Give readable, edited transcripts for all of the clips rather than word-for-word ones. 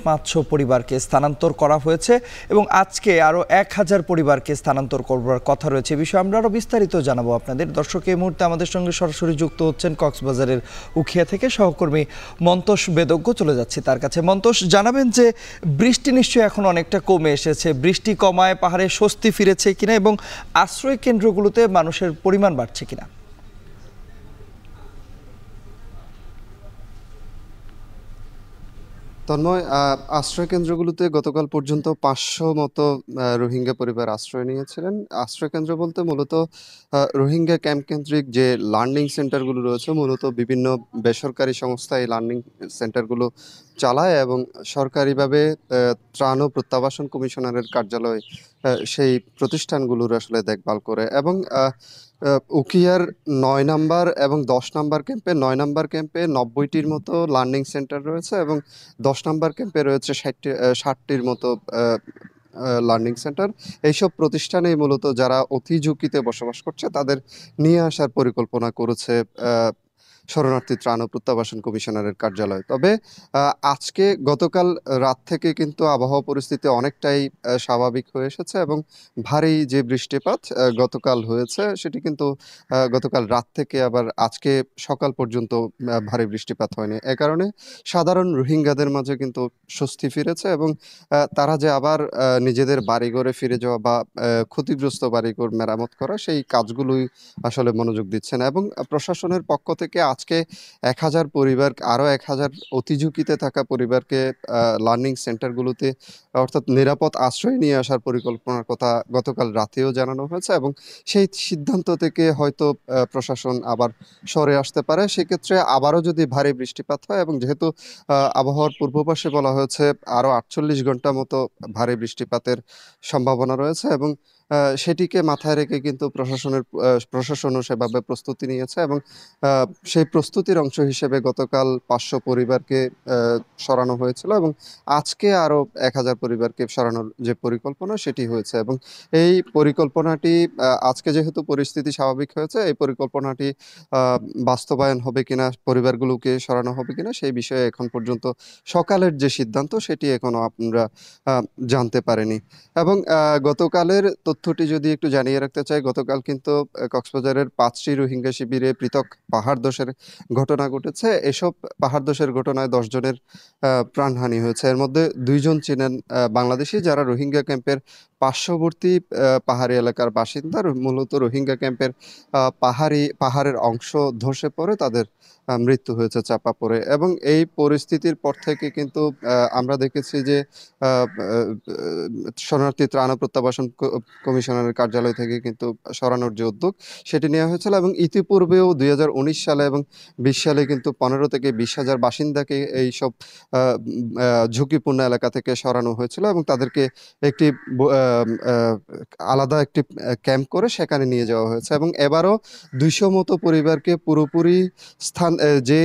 500 পরিবারকে স্থানান্তর করা হয়েছে এবং আজকে আরও 1000 পরিবারকে স্থানান্তর করবার কথা রয়েছে। বিষয়ে আমরা আরও বিস্তারিত জানাবো আপনাদের। দর্শক, এই মুহূর্তে আমাদের সঙ্গে সরাসরি যুক্ত হচ্ছেন কক্সবাজারের উখিয়া থেকে সহকর্মী মন্তোষ বেদজ্ঞ। চলে যাচ্ছি তার কাছে। মন্তোষ, জানাবেন যে বৃষ্টি নিশ্চয়ই এখন অনেকটা কমে এসেছে, বৃষ্টি কমায় পাহাড়ে স্বস্তি ফিরেছে কিনা এবং আশ্রয় কেন্দ্রগুলোতে মানুষের পরিমাণ বাড়ছে কিনা? তন্ময়, আশ্রয় কেন্দ্রগুলোতে গতকাল পর্যন্ত 500 মতো রোহিঙ্গা পরিবার আশ্রয় নিয়েছিলেন। আশ্রয় কেন্দ্র বলতে মূলত রোহিঙ্গা ক্যাম্প কেন্দ্রিক যে লার্নিং সেন্টারগুলো রয়েছে, মূলত বিভিন্ন বেসরকারি সংস্থা এই লার্নিং সেন্টারগুলো চালায় এবং সরকারিভাবে ত্রাণ ও প্রত্যাবাসন কমিশনারের কার্যালয় সেই প্রতিষ্ঠানগুলোর আসলে দেখভাল করে। এবং উখিয়ার 9 নাম্বার এবং 10 নাম্বার ক্যাম্পে 9 নাম্বার ক্যাম্পে 90টির মতো লার্নিং সেন্টার রয়েছে এবং 10 নাম্বার ক্যাম্পে রয়েছে 60টির মতো লার্নিং সেন্টার। এইসব প্রতিষ্ঠানেই মূলত যারা অতি ঝুঁকিতে বসবাস করছে তাদের নিয়ে আসার পরিকল্পনা করেছে শরণার্থী ত্রাণ ও প্রত্যাবাসন কমিশনারের কার্যালয়। তবে আজকে গতকাল রাত থেকে কিন্তু আবহাওয়া পরিস্থিতি অনেকটাই স্বাভাবিক হয়ে এসেছে এবং ভারী যে বৃষ্টিপাত গতকাল হয়েছে সেটি কিন্তু গতকাল রাত থেকে আবার আজকে সকাল পর্যন্ত ভারী বৃষ্টিপাত হয়নি। এ কারণে সাধারণ রোহিঙ্গাদের মাঝে কিন্তু স্বস্তি ফিরেছে এবং তারা যে আবার নিজেদের বাড়িঘরে ফিরে যাওয়া বা ক্ষতিগ্রস্ত বাড়িঘর মেরামত করা সেই কাজগুলোই আসলে মনোযোগ দিচ্ছেন। এবং প্রশাসনের পক্ষ থেকে আজকে 1000 পরিবার, আরো 1000 অতি ঝুঁকিতে থাকা পরিবারকে লার্নিং সেন্টারগুলোতে অর্থাৎ নিরাপদ আশ্রয় নিয়ে আসার পরিকল্পনার কথা গতকাল রাতেও জানানো হয়েছে এবং সেই সিদ্ধান্ত থেকে হয়তো প্রশাসন আবার সরে আসতে পারে। সেক্ষেত্রে আবারও যদি ভারী বৃষ্টিপাত হয় এবং যেহেতু আবহাওয়ার পূর্বাভাসে বলা হয়েছে আরো 48 ঘন্টা মতো ভারী বৃষ্টিপাতের সম্ভাবনা রয়েছে এবং সেটিকে মাথায় রেখে কিন্তু প্রশাসনও সেভাবে প্রস্তুতি নিয়েছে এবং সেই প্রস্তুতির অংশ হিসেবে গতকাল 500 পরিবারকে সরানো হয়েছিল এবং আজকে আরো 1000 পরিবারকে সরানোর যে পরিকল্পনা সেটি হয়েছে এবং এই পরিকল্পনাটি আজকে যেহেতু পরিস্থিতি স্বাভাবিক হয়েছে, এই পরিকল্পনাটি বাস্তবায়ন হবে কিনা, পরিবারগুলোকে সরানো হবে কিনা সেই বিষয়ে এখন পর্যন্ত সকালের যে সিদ্ধান্ত সেটি এখনো আমরা জানতে পারিনি। এবং গতকালের তথ্যটি যদি একটু জানিয়ে রাখতে চাই, গতকাল কিন্তু কক্সবাজারের 5টি রোহিঙ্গা শিবিরে পৃথক পাহাড় ধসের ঘটনা ঘটেছে। এসব পাহাড় ধসের ঘটনায় 10 জনের প্রাণহানি হয়েছে। এর মধ্যে 2 জন ছিলেন বাংলাদেশি, যারা রোহিঙ্গা ক্যাম্পের পার্শ্ববর্তী পাহাড়ি এলাকার বাসিন্দা। মূলত রোহিঙ্গা ক্যাম্পের পাহাড়ের অংশ ধসে পড়ে তাদের মৃত্যু হয়েছে চাপা পড়ে। এবং এই পরিস্থিতির পর থেকে কিন্তু আমরা দেখেছি যে শরণার্থী ত্রাণ ও প্রত্যাবাসন কমিশনারের কার্যালয় থেকে কিন্তু সরানোর যে উদ্যোগ সেটি নেওয়া হয়েছিল এবং ইতিপূর্বেও 2019 সালে এবং 20 সালে কিন্তু 15 থেকে 20,000 বাসিন্দাকে এইসব ঝুঁকিপূর্ণ এলাকা থেকে সরানো হয়েছিল এবং তাদেরকে একটি আলাদা একটি ক্যাম্প করে সেখানে নিয়ে যাওয়া হয়েছে। এবং এবারও 200 মতো পরিবারকে পুরোপুরি স্থান যে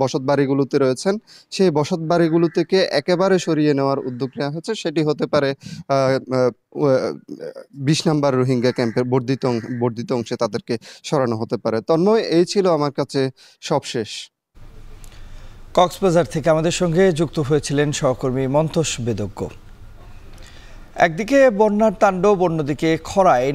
বসত বাড়িগুলোতে রয়েছেন সেই বসত বাড়িগুলো থেকে একেবারে সরিয়ে নেওয়ার উদ্যোগ নেওয়া হয়েছে। সেটি হতে পারে 20 নাম্বার রোহিঙ্গা ক্যাম্পের বর্ধিত অংশে তাদেরকে সরানো হতে পারে। তন্ময়, এই ছিল আমার কাছে সবশেষ। কক্সবাজার থেকে আমাদের সঙ্গে যুক্ত হয়েছিলেন সহকর্মী মন্তোষ বেদজ্ঞ। একদিকে বন্যার তাণ্ডব, অন্যদিকে খরায়